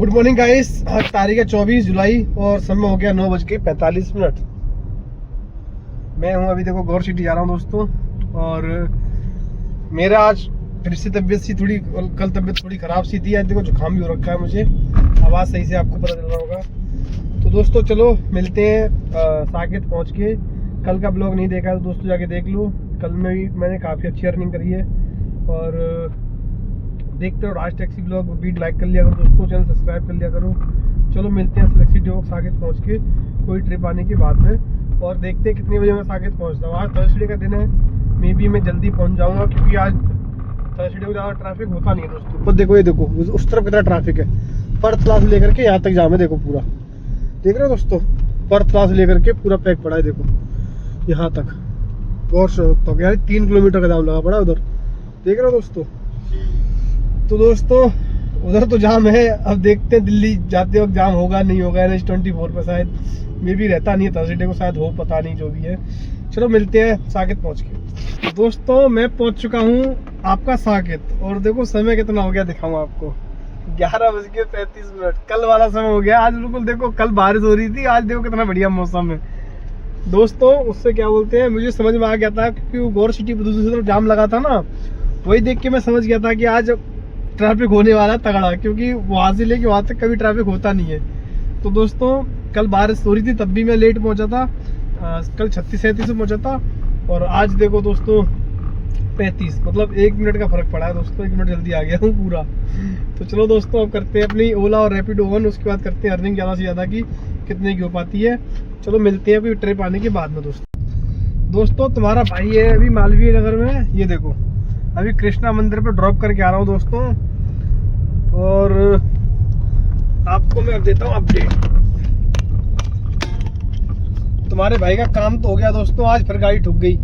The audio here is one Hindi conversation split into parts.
Good morning guys. आज तारीख है 24 जुलाई और समय हो गया 9:45। मैं हूं अभी देखो गौर सिटी जा रहा हूं दोस्तों। और मेरा आज फिर से तबीयत सी थोड़ी, कल तबीयत थोड़ी ख़राब सी थी। आज देखो जुकाम भी हो रखा है मुझे, आवाज़ सही से आपको पता चल रहा होगा। तो दोस्तों चलो मिलते हैं साकेत पहुंच के। कल का ब्लॉग नहीं देखा तो दोस्तों जाके देख लो। कल में भी मैंने काफ़ी अच्छी अर्निंग करी है। और देखते हो राज टैक्सी ब्लॉग, वीडियो लाइक कर लिया करो दोस्तों, चैनल सब्सक्राइब कर लिया करो। चलो मिलते हैं सिलेक्सी डॉग साकेत पहुंच के कोई ट्रिप आने के बाद में, और देखते हैं कितने बजे मैं साकेत पहुंचता हूँ। आज थर्सडे का दिन है, मे बी मैं जल्दी पहुंच जाऊँगा क्योंकि आज थर्सडे को ज़्यादा ट्रैफिक होता नहीं है दोस्तों। पर देखो ये देखो उस तरफ कितना ट्रैफिक है। परथला से लेकर के यहाँ तक जाम है, देखो पूरा देख रहे हो दोस्तों। परथला से लेकर के पूरा पैक पड़ा है देखो यहाँ तक। गौर से तो यार 3 किलोमीटर का जाम लगा पड़ा उधर, देख रहे हो दोस्तों। तो दोस्तों उधर तो जाम है, अब देखते हैं दिल्ली जाते वक्त जाम होगा नहीं होगा। NH24 पर शायद मे भी रहता नहीं है, थर्सडे को शायद हो, पता नहीं जो भी है। चलो मिलते हैं साकेत पहुंच के। दोस्तों मैं पहुंच चुका हूं आपका साकेत, और देखो समय कितना हो गया दिखाऊं आपको, 11:35। कल वाला समय हो गया आज बिल्कुल। देखो कल बारिश हो रही थी, आज देखो कितना बढ़िया मौसम है दोस्तों। उससे क्या बोलते हैं, मुझे समझ में आ गया था क्योंकि गौर सिटी पर दूसरी तरफ जाम लगा था ना, वही देख के मैं समझ गया था कि आज ट्रैफिक होने वाला तगड़ा, क्योंकि वहाँ से लेके वहाँ तक कभी ट्रैफिक होता नहीं है। तो दोस्तों कल बारिश हो रही थी तब भी मैं लेट पहुँचा था। कल 36-37 से पहुँचा था, और आज देखो दोस्तों 35, मतलब 1 मिनट का फर्क पड़ा है दोस्तों। 1 मिनट जल्दी आ गया हूँ पूरा। तो चलो दोस्तों अब करते हैं अपनी ओला और रैपिडो ऑन, उसके बाद करते हैं अर्निंग ज़्यादा से ज़्यादा की कितने की हो पाती है। चलो मिलते हैं अभी ट्रिप आने के बाद में दोस्तों। तुम्हारा भाई है अभी मालवीय नगर में, ये देखो अभी कृष्णा मंदिर पे ड्रॉप करके आ रहा हूँ दोस्तों। और आपको मैं अब देता हूँ अपडेट। तुम्हारे भाई का काम तो हो गया दोस्तों, आज फिर गाड़ी ठुक गई।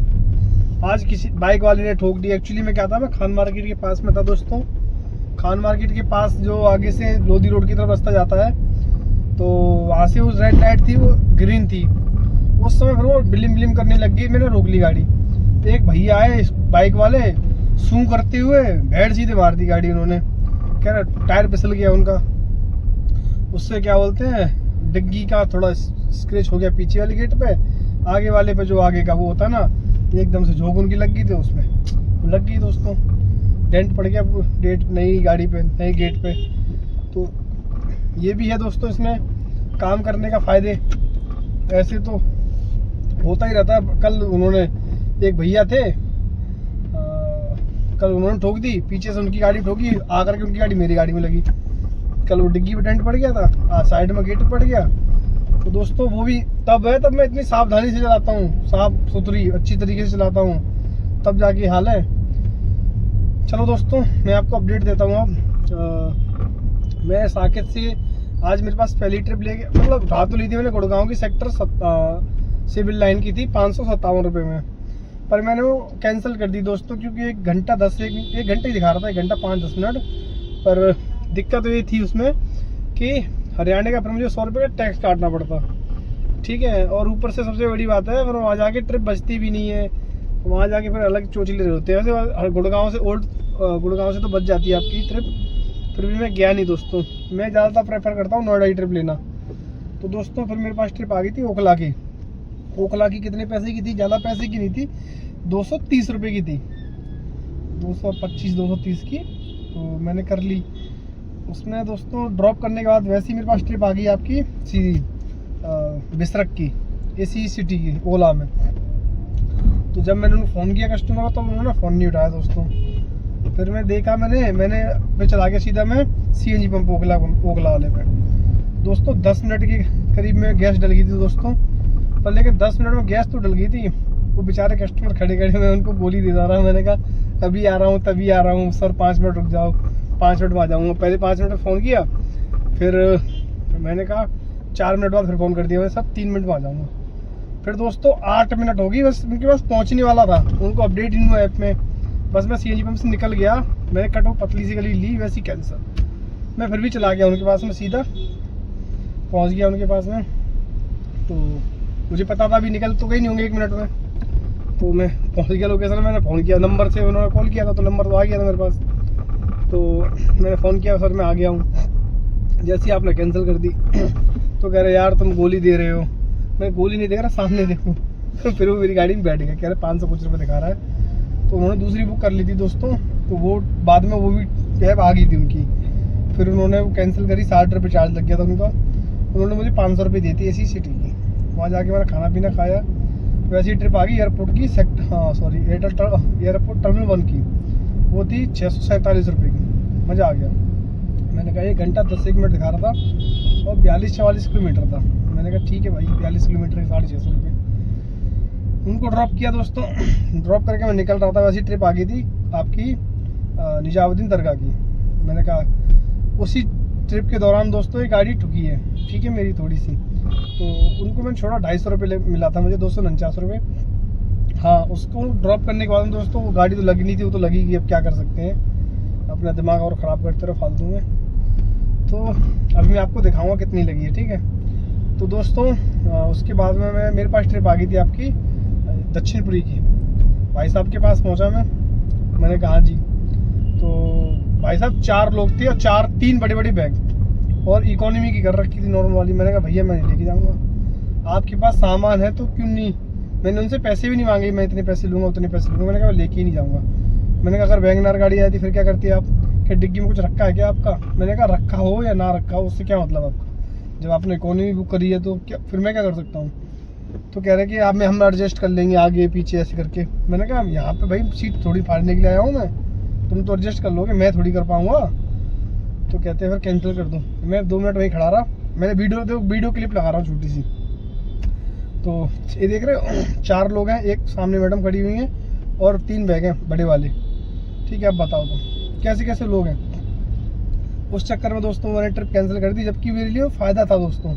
आज किसी बाइक वाले ने ठोक दी। एक्चुअली मैं क्या था, मैं खान मार्केट के पास में था दोस्तों। खान मार्केट के पास जो आगे से लोधी रोड की तरफ रास्ता जाता है, तो वहाँ से उस रेड लाइट थी वो ग्रीन थी। उस समय फिर वो बिलिम बिलिम करने लग गई, मैंने रोक ली गाड़ी। तो एक भैया आए बाइक वाले, सूं करते हुए भेड़ सीधे मार दी गाड़ी उन्होंने। कह रहा टायर फिसल गया उनका। उससे क्या बोलते हैं, डिग्गी का थोड़ा स्क्रैच हो गया पीछे वाले गेट पे। आगे वाले पे जो आगे का वो होता है ना, एकदम से झोंक उनकी लग गई थी, उसमें लग गई दोस्तों। डेंट पड़ गया डेट नई गाड़ी पे, नई गेट पे। तो ये भी है दोस्तों इसमें काम करने का फायदे। ऐसे तो होता ही रहता है। कल उन्होंने एक भैया थे, कल उन्होंने ठोक दी, पीछे से उनकी गाड़ी ठोकी, आकर के उनकी गाड़ी मेरी गाड़ी में लगी। कल वो डिग्गी पे डेंट पड़ गया था, साइड में गेट पड़ गया। तो दोस्तों वो भी तब है, तब मैं इतनी सावधानी से चलाता हूँ, साफ सुथरी अच्छी तरीके से चलाता हूँ, तब जाके हाल है। चलो दोस्तों मैं आपको अपडेट देता हूँ अब। मैं साकेत से आज मेरे पास पहली ट्रिप लेके, मतलब उठा तो ली थी मैंने गुड़गांव की सेक्टर सिविल लाइन की थी 557 रुपये में, पर मैंने वो कैंसिल कर दी दोस्तों, क्योंकि 1 घंटा 1 घंटे ही दिखा रहा था, 1 घंटा 5-10 मिनट। पर दिक्कत तो ये थी उसमें कि हरियाणा का फिर मुझे 100 रुपये का टैक्स काटना पड़ता, ठीक है। और ऊपर से सबसे बड़ी बात है, फिर वहाँ जाके ट्रिप बचती भी नहीं है, वहाँ जाके फिर अलग चोचले होते हैं। वैसे गुड़गांव से तो बच जाती है आपकी ट्रिप, फिर भी मैं गया नहीं दोस्तों। मैं ज़्यादातर प्रेफर करता हूँ नोएडा की ट्रिप लेना। तो दोस्तों फिर मेरे पास ट्रिप आ गई थी ओखला की। ओखला की कितने पैसे की थी, ज़्यादा पैसे की नहीं थी, 230 रुपये की थी, 225-230 की। तो मैंने कर ली उसमें दोस्तों। ड्रॉप करने के बाद वैसे ही मेरे पास ट्रिप आ गई आपकी सीधी बिसरक की, AC सिटी की ओला में। तो जब मैंने उन्हें फ़ोन किया कस्टमर को, तो उन्होंने फ़ोन नहीं उठाया दोस्तों। फिर मैं देखा, मैंने चला गया सीधा मैं CNG पंप ओखला वाले पे दोस्तों। 10 मिनट के करीब में गैस डल गई थी दोस्तों, पर लेकिन 10 मिनट में गैस तो डल गई थी। वो बेचारे कस्टमर खड़े खड़े, मैं उनको गोली दे जा रहा हूँ। मैंने कहा अभी आ रहा हूँ, तभी आ रहा हूँ सर, 5 मिनट रुक जाओ, 5 मिनट में आ जाऊँगा। पहले 5 मिनट में फ़ोन किया, फिर मैंने कहा 4 मिनट बाद फिर फ़ोन कर दिया मैंने, सर 3 मिनट में आ जाऊँगा। फिर दोस्तों 8 मिनट हो गई, बस उनके पास पहुँचने वाला था, उनको अपडेट नहीं हुआ ऐप में। बस मैं CNG पंप से निकल गया, मैंने कट वो पतली सी गली ली, वैसी कैंसिल। मैं फिर भी चला गया उनके पास में, सीधा पहुँच गया उनके पास में। तो मुझे पता था अभी निकल तो गई नहीं होंगे 1 मिनट में, तो मैं पहुंच गया लोकेशन। मैंने फ़ोन किया, नंबर से उन्होंने कॉल किया था, तो नंबर तो आ गया था मेरे पास। तो मैंने फ़ोन किया, सर मैं आ गया हूँ। जैसे ही आपने कैंसिल कर दी तो कह रहे यार तुम गोली दे रहे हो। मैं गोली नहीं देख रहा, सामने देखो। फिर वो मेरी गाड़ी में बैठ गया, कह रहे 500 कुछ रुपये दिखा रहा है। तो उन्होंने दूसरी बुक कर ली थी दोस्तों, तो वो बाद में वो भी कैब आ गई थी उनकी। फिर उन्होंने वो कैंसिल करी, 60 रुपये चार्ज लग गया था उनका। उन्होंने मुझे 500 रुपये दी थी AC सिटी की। वहाँ जाके मैंने खाना पीना खाया। वैसी ट्रिप आ गई एयरपोर्ट की एयरपोर्ट टर्मिनल 1 की। वो थी 647 रुपये की। मज़ा आ गया। मैंने कहा 1 घंटा 10 मिनट दिखा रहा था और 42-44 किलोमीटर था। मैंने कहा ठीक है भाई, 42 किलोमीटर के 650 रुपये। उनको ड्रॉप किया दोस्तों। ड्रॉप करके मैं निकल रहा था, वैसी ट्रिप आ गई थी आपकी निजामुद्दीन दरगाह की। मैंने कहा उसी ट्रिप के दौरान दोस्तों ये गाड़ी ठुकी है, ठीक है मेरी थोड़ी सी। तो उनको मैंने छोड़ा, 250 रुपये मिला था मुझे, 249 रुपये। हाँ, उसको ड्रॉप करने के बाद दोस्तों वो गाड़ी तो लगी नहीं थी, वो तो लगेगी, अब क्या कर सकते हैं, अपना दिमाग और ख़राब करते रहो फालतू में। तो अभी मैं आपको दिखाऊंगा कितनी लगी है, ठीक है। तो दोस्तों उसके बाद में मेरे पास ट्रिप आ गई थी आपकी दक्षिणपुरी की। भाई साहब के पास पहुंचा मैंने कहा जी। तो भाई साहब 4 लोग थे और 3 बड़े बड़े बैग और इकोनॉमी की कर रखी थी, नॉर्मल वाली। मैंने कहा भैया मैं नहीं लेके जाऊँगा, आपके पास सामान है तो क्यों नहीं। मैंने उनसे पैसे भी नहीं मांगे, मैं इतने पैसे लूँगा उतने पैसे लूँगा। मैंने कहा लेके ही नहीं जाऊँगा। मैंने कहा अगर वैगनआर गाड़ी आती फिर क्या करती है आप, क्या डिग्गी में कुछ रखा है क्या आपका। मैंने कहा रखा हो या ना रखा हो उससे क्या मतलब आपका, जब आपने इकोनॉमी बुक करी है तो क्या, फिर मैं क्या कर सकता हूँ। तो कह रहे कि आप में हम एडजस्ट कर लेंगे आगे पीछे ऐसे करके। मैंने कहा यहाँ पे भाई सीट थोड़ी फाड़ने के लिए आया हूँ मैं, तुम तो एडजस्ट कर लोगे, मैं थोड़ी कर पाऊँगा। तो कहते हैं फिर कैंसिल कर दूँ। मैं 2 मिनट वहीं खड़ा रहा। मैंने वीडियो क्लिप लगा रहा हूँ छोटी सी। तो ये देख रहे हो 4 लोग हैं, एक सामने मैडम खड़ी हुई हैं और 3 बैग हैं बड़े वाले, ठीक है। अब बताओ तो कैसे कैसे लोग हैं। उस चक्कर में दोस्तों मैंने ट्रिप कैंसिल कर दी, जबकि मेरे लिए फ़ायदा था दोस्तों।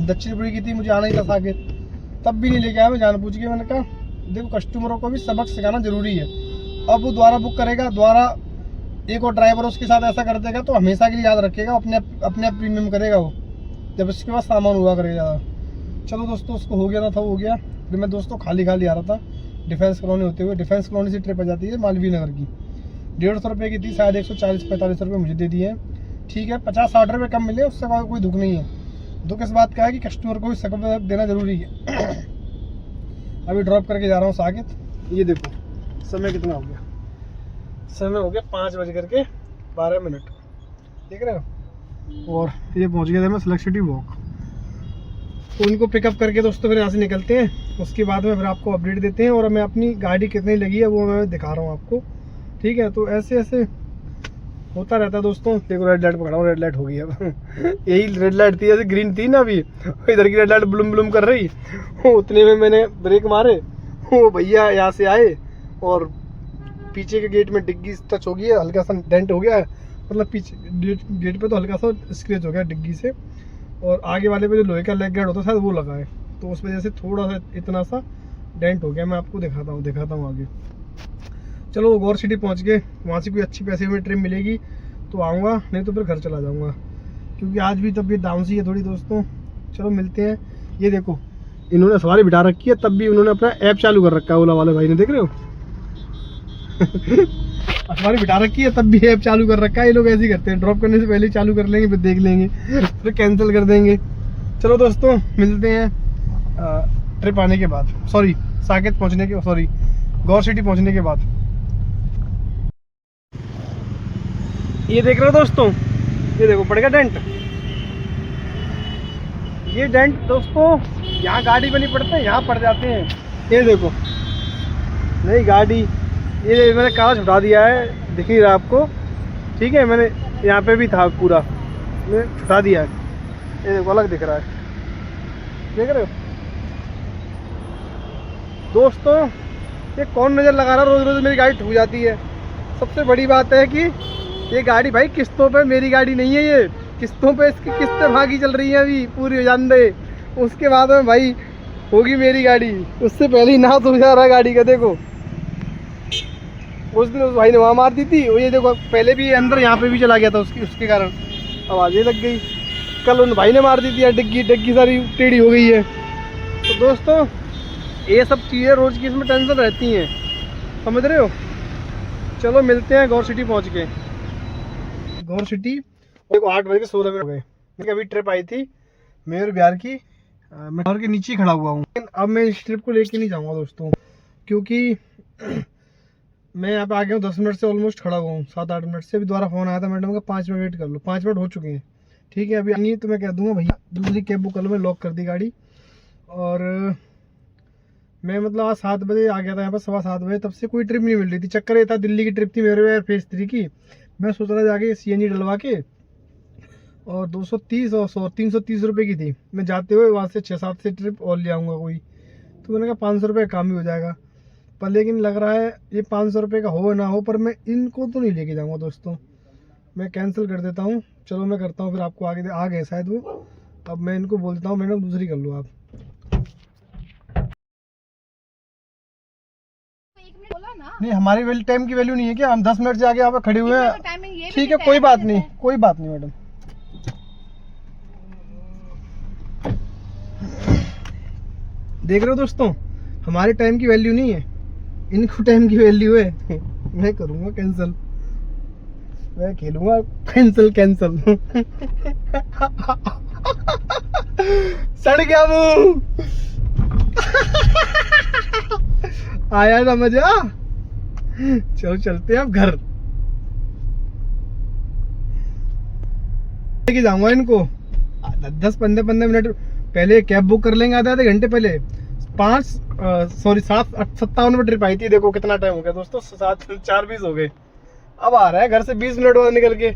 दक्षिणपुरी की थी, मुझे आना ही था साकेत, तब भी नहीं लेके आया मैं जान पूछ के। मैंने कहा देखो कस्टमरों को भी सबक सिखाना ज़रूरी है। अब वो दोबारा बुक करेगा, दोबारा एक और ड्राइवर उसके साथ ऐसा कर देगा तो हमेशा के लिए याद रखेगा, अपने प्रीमियम करेगा वो, जब उसके पास सामान हुआ करेगा। चलो दोस्तों उसको हो गया था वो हो गया। फिर मैं दोस्तों खाली आ रहा था डिफेंस कॉलोनी होते हुए। डिफेंस कॉलोनी से ट्रिप आ जाती है मालवीय नगर की। 150 रुपये की थी, शायद 140-45 रुपये मुझे दे दिए हैं, ठीक है। 50-60 रुपये कम मिले, उससे कोई दुख नहीं है। दुख इस बात का है कि कस्टमर को भी सबक देना जरूरी है। अभी ड्रॉप करके जा रहा हूँ साकेत। ये देखो समय कितना हो गया, समय हो गया 5:12 देख रहे हो। और ये पहुँच गया था मैं सिलेक्ट सिटी वॉक। तो उनको पिकअप करके दोस्तों फिर यहाँ से निकलते हैं। उसके बाद में फिर आपको अपडेट देते हैं और मैं अपनी गाड़ी कितनी लगी है वो मैं दिखा रहा हूँ आपको, ठीक है। तो ऐसे ऐसे होता रहता है दोस्तों। देखो रेड लाइट पकड़ा हूँ, रेड लाइट हो गई है। यही रेड लाइट थी, ऐसे ग्रीन थी ना, अभी इधर की रेड लाइट ब्लूम ब्लूम कर रही। उतने में मैंने ब्रेक मारे, वो भैया यहाँ से आए और पीछे के गेट में डिग्गी टच हो गई है, हल्का सा डेंट हो गया है, मतलब पीछे गेट पे तो हल्का सा स्क्रैच हो गया डिग्गी से। और आगे वाले पे जो लोहे का लेग गार्ड होता है शायद वो लगा है, तो उस वजह से थोड़ा सा इतना सा डेंट हो गया। मैं आपको दिखाता हूँ आगे। चलो वो गौर सिटी पहुँच गए, वहाँ से कोई अच्छी पैसे में ट्रेन मिलेगी तो आऊँगा, नहीं तो फिर घर चला जाऊँगा, क्योंकि आज भी तबीयत डाउन सी है थोड़ी दोस्तों। चलो मिलते हैं। ये देखो इन्होंने सवारी बिठा रखी है, तब भी उन्होंने अपना ऐप चालू कर रखा है, ओला वाले भाई ने, देख रहे हो। सवारी बिठा रखी है तब भी ऐप चालू कर रखा है। ये लोग ऐसे ही करते हैं, ड्रॉप करने से पहले ही चालू कर लेंगे, फिर देख लेंगे, फिर कैंसिल कर देंगे। चलो दोस्तों मिलते हैं ट्रिप आने के बाद, सॉरी साकेत पहुँचने के, सॉरी गौर सिटी पहुँचने के बाद। ये देख रहे हो दोस्तों, ये देखो पड़ गया डेंट। ये डेंट दोस्तों यहाँ गाड़ी में नहीं पड़ते, यहाँ पड़ जाते हैं। ये देखो नई गाड़ी, ये मैंने कांच उठा दिया है, दिख नहीं रहा आपको, ठीक है। मैंने यहाँ पे भी था पूरा, मैंने उठा दिया है, ये देखो अलग दिख रहा है, देख रहे हो दोस्तों। ये कौन नज़र लगा रहा है, रोज़ रोज़ मेरी गाड़ी ठुक जाती है। सबसे बड़ी बात है कि ये गाड़ी भाई किस्तों पे, मेरी गाड़ी नहीं है ये, किस्तों पे इसकी किस्तें भागी चल रही हैं, अभी पूरी हो जाने दे, उसके बाद में भाई होगी मेरी गाड़ी। उससे पहले ही ना तो जा रहा गाड़ी का, देखो उस दिन उस भाई ने वहाँ मार दी थी, और ये देखो पहले भी अंदर यहाँ पे भी चला गया था, उसके कारण आवाज़ें लग गई। कल उन भाई ने मार दी थी, डिग्गी सारी टेढ़ी हो गई है। तो दोस्तों ये सब चीज़ें रोज़ की इसमें टेंशन रहती हैं, समझ रहे हो। चलो मिलते हैं गौर सिटी पहुँच के। गौर सिटी देखो 8:16 हो गए। मेरी अभी ट्रिप आई थी मेयर बिहार की, मैं घर के नीचे ही खड़ा हुआ हूँ। अब मैं इस ट्रिप को लेके नहीं जाऊँगा दोस्तों, क्योंकि मैं यहाँ पे आ गया हूँ 10 मिनट से ऑलमोस्ट खड़ा हुआ हूँ, 7-8 मिनट से। अभी दोबारा फ़ोन आया था मैडम का 5 मिनट वेट कर लो, 5 मिनट हो चुके हैं। ठीक है, अभी आएंगी तो मैं कह दूँगा भैया दूसरी कैब बुक कर लो। मैं लॉक कर दी गाड़ी, और मैं मतलब आज 7 बजे आ गया था यहाँ पर, 7:15 बजे। तब से कोई ट्रिप नहीं मिल रही थी। चक्कर ये था, दिल्ली की ट्रिप थी मेरे फेज 3 की। मैं सोच रहा था जाके CNG डलवा के, और 230 और 330 रुपये की थी। मैं जाते हुए वहाँ से 6-7 से ट्रिप और ले आऊँगा कोई, तो मैंने कहा 500 रुपये काम ही हो जाएगा। पर लेकिन लग रहा है ये 500 रुपये का हो ना हो, पर मैं इनको तो नहीं लेके जाऊँगा दोस्तों। मैं कैंसिल कर देता हूँ। चलो मैं करता हूँ, फिर आपको आगे आ गए शायद वो। अब मैं इनको बोलता हूँ मैडम दूसरी कर लो आप। नहीं, हमारी टाइम की वैल्यू नहीं है क्या? हम 10 मिनट से आगे यहाँ पे खड़े हुए हैं। ठीक है, कोई बात नहीं, कोई बात नहीं मैडम। देख रहे हो दोस्तों, हमारे टाइम की वैल्यू नहीं है, इनको टाइम की वैल्यू है। मैं करूँगा कैंसिल, मैं खेलूंगा कैंसिल। सड़ गया मुंह। आया ना मजा? चलो चलते हैं अब घर। लेके जाऊंगा इनको 10-15 मिनट पहले कैब बुक कर लेंगे, आधे घंटे पहले। 7:57 में ट्रिप आई थी। देखो कितना टाइम हो गया दोस्तों, 4:20 हो गए। अब आ रहा है घर से 20 मिनट बाद निकल के।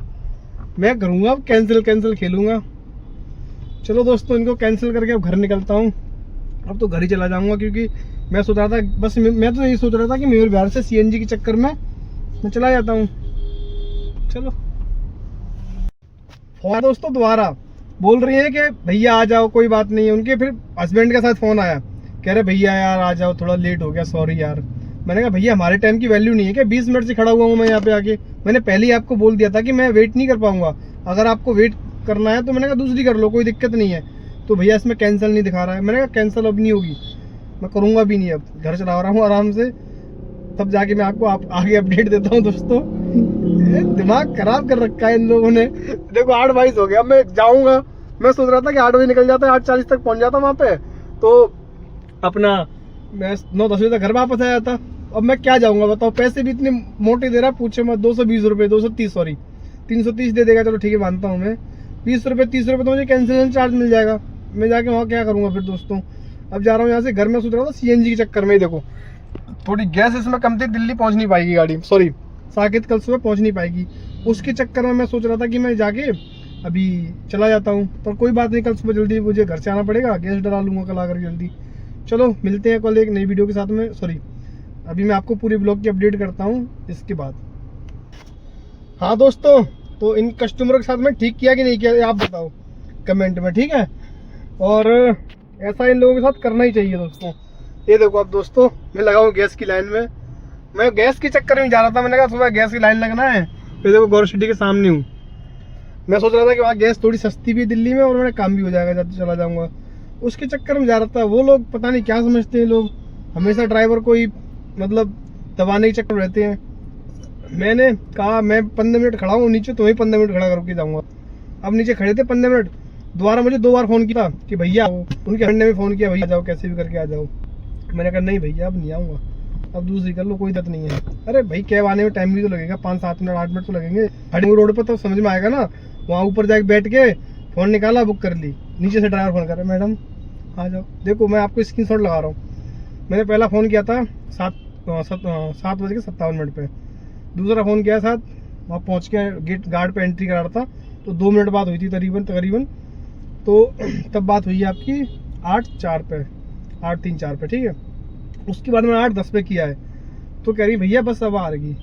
मैं करूँगा अब कैंसिल खेलूंगा। चलो दोस्तों, इनको कैंसिल करके अब घर निकलता हूँ। अब तो घर ही चला जाऊँगा, क्योंकि मैं सोच रहा था, बस मैं तो यही सोच रहा था कि मेयर बिहार से CNG के चक्कर में मैं चला जाता हूँ। चलो फोन दोस्तों दोबारा बोल रही है कि भैया आ जाओ, कोई बात नहीं है। उनके फिर हस्बैंड के साथ फ़ोन आया, कह रहे भैया यार आ जाओ, थोड़ा लेट हो गया, सॉरी यार। मैंने कहा भैया हमारे टाइम की वैल्यू नहीं है क्या? 20 मिनट से खड़ा हुआ हूँ मैं यहाँ पे आके। मैंने पहले ही आपको बोल दिया था कि मैं वेट नहीं कर पाऊंगा। अगर आपको वेट करना है तो मैंने कहा दूसरी कर लो, कोई दिक्कत नहीं है। तो भैया इसमें कैंसिल नहीं दिखा रहा है। मैंने कहा कैंसिल अब नहीं होगी, मैं करूँगा भी नहीं। अब घर चला रहा हूँ आराम से, तब जाके मैं आपको आगे अपडेट देता हूँ दोस्तों। दिमाग खराब कर रखा है इन लोगों ने। देखो 8:22 हो गया, अब मैं जाऊँगा। मैं सोच रहा था कि 8 बजे निकल जाता है, 8:40 तक पहुँच जाता वहाँ पे, तो अपना मैं 9-10 बजे तक घर वापस आ जाता। अब मैं क्या जाऊँगा बताओ? पैसे भी इतने मोटे दे रहा, पूछे मत। 220 रुपये, 230 सॉरी 330 दे देगा, चलो ठीक है मानता हूँ मैं। 20 रुपये 30 रुपये तो मुझे कैंसिलेशन चार्ज मिल जाएगा। मैं जाके वहाँ क्या करूँगा फिर दोस्तों? अब जा रहा हूँ यहाँ से घर में। सोच रहा था CNG के चक्कर में ही देखो थोड़ी गैस इसमें कम थी, दिल्ली पहुँच नहीं पाएगी गाड़ी, सॉरी साकेत कल सुबह पहुँच नहीं पाएगी। उसके चक्कर में मैं सोच रहा था कि मैं जाके अभी चला जाता हूँ, पर कोई बात नहीं, कल सुबह जल्दी मुझे घर से आना पड़ेगा, गैस डला लूँगा कल आकर जल्दी। चलो मिलते हैं कल एक नई वीडियो के साथ में। सॉरी, अभी मैं आपको पूरी ब्लॉग की अपडेट करता हूँ इसके बाद। हाँ दोस्तों, तो इन कस्टमरों के साथ में ठीक किया कि नहीं किया आप बताओ कमेंट में, ठीक है? और ऐसा इन लोगों के साथ करना ही चाहिए दोस्तों। ये देखो अब दोस्तों, मैं लगा हूँ गैस की लाइन में। मैं गैस के चक्कर में जा रहा था, मैंने कहा सुबह गैस की लाइन लगना है। फिर देखो गौर सिटी के सामने हूँ। मैं सोच रहा था कि वहाँ गैस थोड़ी सस्ती भी है दिल्ली में, और मेरा काम भी हो जाएगा जब चला जाऊँगा। उसके चक्कर में जा रहा था। वो लोग पता नहीं क्या समझते हैं, लोग हमेशा ड्राइवर को ही मतलब दबाने के चक्कर रहते हैं। मैंने कहा मैं 15 मिनट खड़ा हूँ नीचे, तो वही 15 मिनट खड़ा करके जाऊँगा। अब नीचे खड़े थे 15 मिनट, दोबारा मुझे 2 बार फ़ोन किया कि भैया, उनके हस्बैंड ने भी फ़ोन किया भैया आ जाओ, कैसे भी करके आ जाओ। मैंने कहा नहीं भैया अब नहीं आऊँगा, अब दूसरी कर लो, कोई दिक्कत नहीं है। अरे भाई कैब आने में टाइम भी तो लगेगा, 5-7 मिनट 8 मिनट तो लगेंगे। हडिंग रोड पर तो समझ में आएगा ना। वहाँ ऊपर जाके बैठ के फ़ोन निकाला, बुक कर ली। नीचे से ड्राइवर फ़ोन कर रहा है, मैडम आ जाओ। देखो मैं आपको स्क्रीनशॉट लगा रहा हूँ। मैंने पहला फ़ोन किया था 7:57 पे, दूसरा फ़ोन किया साथ वहाँ पहुँच के गेट गार्ड पे एंट्री करा रहा था, तो 2 मिनट बाद हुई थी तकरीबन। तो तब बात हुई है आपकी 8:04 पे, 8:03-4 पे, ठीक है। उसके बाद में 8:10 पे किया है, तो कह रही भैया बस अब आ रही।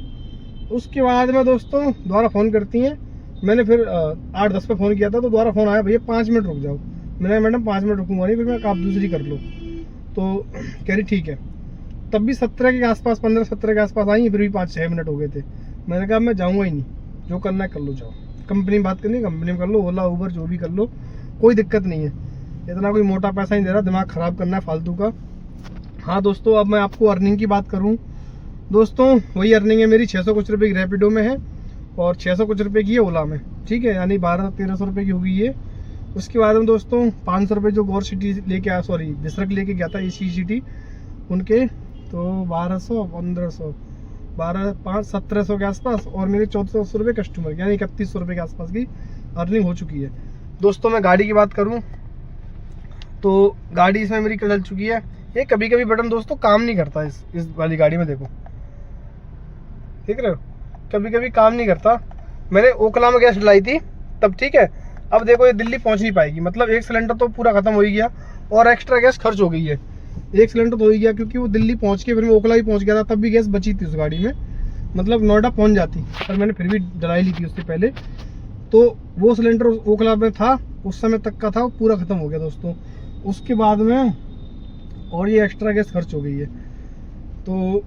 उसके बाद में दोस्तों दोबारा फ़ोन करती हैं। मैंने फिर 8:10 पे फ़ोन किया था, तो दोबारा फ़ोन आया भैया 5 मिनट रुक जाओ। मैंने मैडम 5 मिनट रुकूंगा नहीं, फिर मैं आप दूसरी कर लो। तो कह रही ठीक है। तब भी 17 के आसपास, 15-17 के आसपास आई, फिर भी 5-6 मिनट हो गए थे। मैंने कहा मैं जाऊँगा ही नहीं, जो करना है कर लो, जाओ कंपनी में बात करनी कंपनी में कर लो, ओला उबर जो भी कर लो, कोई दिक्कत नहीं है। इतना कोई मोटा पैसा नहीं दे रहा, दिमाग ख़राब करना है फालतू का। हाँ दोस्तों, अब मैं आपको अर्निंग की बात करूँ दोस्तों, वही अर्निंग है मेरी 600 कुछ रुपये की रैपिडो में है, और 600 कुछ रुपये की है ओला में। ठीक है, यानी 1200-1300 रुपये की होगी ये। उसके बाद में दोस्तों 500 रुपये जो गौर सिटी लेके आया, सॉरी बिसरक लेके गया था AC सिटी उनके, तो 1200, 1500, 12, 5, 1700 के आसपास, और मेरे 1400 रुपये कस्टमर के, यानी 3100 रुपये के आसपास की अर्निंग हो चुकी है। दोस्तों मैं गाड़ी की बात करूं तो गाड़ी इसमें मेरी चल चुकी है। ये कभी कभी बटन दोस्तों काम नहीं करता इस वाली गाड़ी में, देखो देख रहे हो, कभी कभी काम नहीं करता। मैंने ओखला में गैस डलाई थी तब, ठीक है। अब देखो ये दिल्ली पहुंच नहीं पाएगी, मतलब एक सिलेंडर तो पूरा खत्म हो ही गया और एक्स्ट्रा गैस खर्च हो गई है। एक सिलेंडर तो हो ही गया क्योंकि वो दिल्ली पहुंच के फिर मैं ओखला भी पहुंच गया था, तब भी गैस बची थी उस गाड़ी में, मतलब नोएडा पहुंच जाती, पर मैंने फिर भी डलाई ली थी उससे पहले। तो वो सिलेंडर ओखला में था उस समय तक का था, वो पूरा खत्म हो गया दोस्तों। उसके बाद में और ये एक्स्ट्रा गैस खर्च हो गई है। तो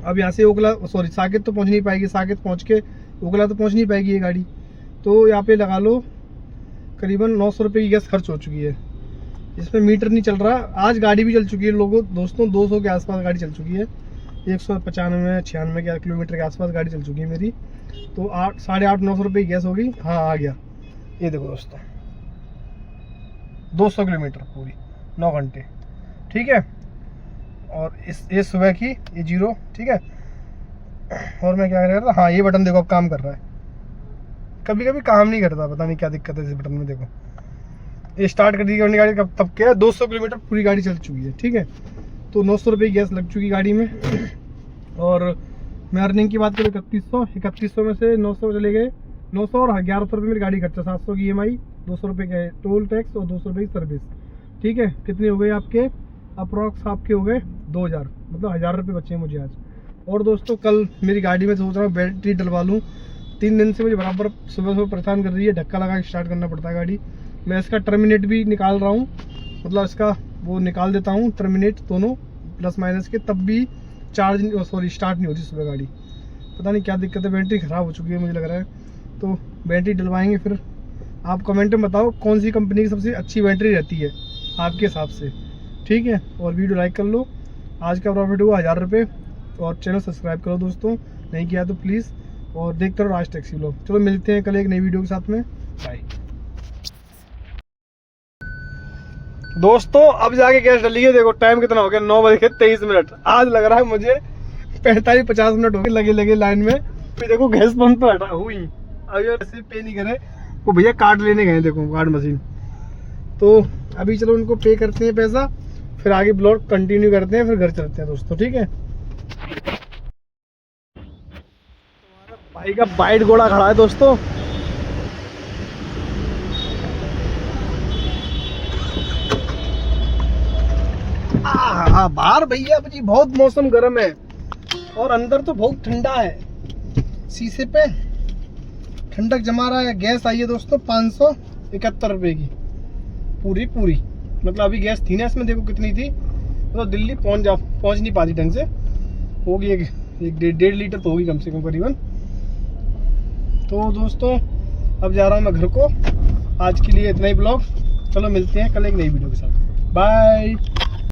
अब यहाँ से ओखला, सॉरी साकेत तो पहुँच नहीं पाएगी, साकेत पहुँच के ओखला तो पहुँच नहीं पाएगी ये गाड़ी। तो यहाँ पे लगा लो करीबन 900 रुपये की गैस खर्च हो चुकी है। इसमें मीटर नहीं चल रहा। आज गाड़ी भी चल चुकी है लोगों दोस्तों, 200 के आसपास गाड़ी चल चुकी है, 195-96 किलोमीटर के आसपास गाड़ी चल चुकी है मेरी। तो 850-900 रुपये की गैस होगी। हाँ आ गया, ये देखो दोस्तों 200 किलोमीटर पूरी 9 घंटे, ठीक है। और ये सुबह की ये 0, ठीक है। और मैं क्या कर रहा था, हाँ ये बटन देखो अब काम कर रहा है, कभी कभी काम नहीं करता, पता नहीं क्या दिक्कत है इस बटन में। देखो ये स्टार्ट कर दी गाड़ी, तब क्या 200 किलोमीटर पूरी गाड़ी चल चुकी है, ठीक है। तो 900 रुपये की गैस लग चुकी गाड़ी में। और मैं अर्निंग की बात करूँ 3100 में से 900 चले गए, 900 और 1100 रुपये मेरी गाड़ी खर्चा, 700 की EMI, 200 रुपये का टोल टैक्स और 200 रुपये की सर्विस, ठीक है। कितने हो गए आपके, अप्रॉक्स आपके हो गए 2000, मतलब 1000 रुपये बचे हैं मुझे आज। और दोस्तों कल मेरी गाड़ी में सोच रहा हूँ बैटरी डलवा लूँ, 3 दिन से मुझे बराबर सुबह परेशान कर रही है, धक्का लगा के स्टार्ट करना पड़ता है गाड़ी। मैं इसका टर्मिनेट भी निकाल रहा हूँ, मतलब इसका वो निकाल देता हूँ टर्मिनेट दोनों प्लस माइनस के, तब भी स्टार्ट नहीं होती सुबह गाड़ी, पता नहीं क्या दिक्कत है। बैटरी ख़राब हो चुकी है मुझे लग रहा है, तो बैटरी डलवाएंगे। फिर आप कमेंट में बताओ कौन सी कंपनी की सबसे अच्छी बैटरी रहती है आपके हिसाब से, ठीक है। और वीडियो लाइक कर लो। आज का प्रॉफिट हुआ 1000 रुपये। और चैनल सब्सक्राइब करो दोस्तों, नहीं किया तो प्लीज़, और देखते रहो राज टैक्सी व्लॉग। चलो मिलते हैं कल एक नई वीडियो के साथ में, बाय दोस्तों। अब जाके गैस डली है, देखो टाइम कितना हो गया, 9:23। आज लग रहा है मुझे 45-50 मिनट हो गए लगे लाइन में। फिर देखो गैस पंप पर हटा हुई, अभी ऐसे पे नहीं करे, वो भैया कार्ड लेने गए, देखो कार्ड मशीन। तो अभी चलो उनको पे करते हैं पैसा, फिर आगे ब्लॉग कंटिन्यू करते हैं, फिर घर चलते हैं दोस्तों, ठीक है। भाई का बाइट घोड़ा खड़ा है दोस्तों, बाहर भैया जी बहुत मौसम गर्म है और अंदर तो बहुत ठंडा है, शीशे पे ठंडक जमा रहा है। गैस आई है दोस्तों 571 रुपये की पूरी, मतलब अभी गैस थी ना इसमें, देखो कितनी थी, तो दिल्ली पहुंच नहीं पाती ढंग से, होगी एक 1.5 लीटर तो होगी कम से कम करीबन। तो दोस्तों अब जा रहा हूँ मैं घर को, आज के लिए इतना ही ब्लॉग। चलो मिलते हैं कल एक नई वीडियो के साथ, बाय।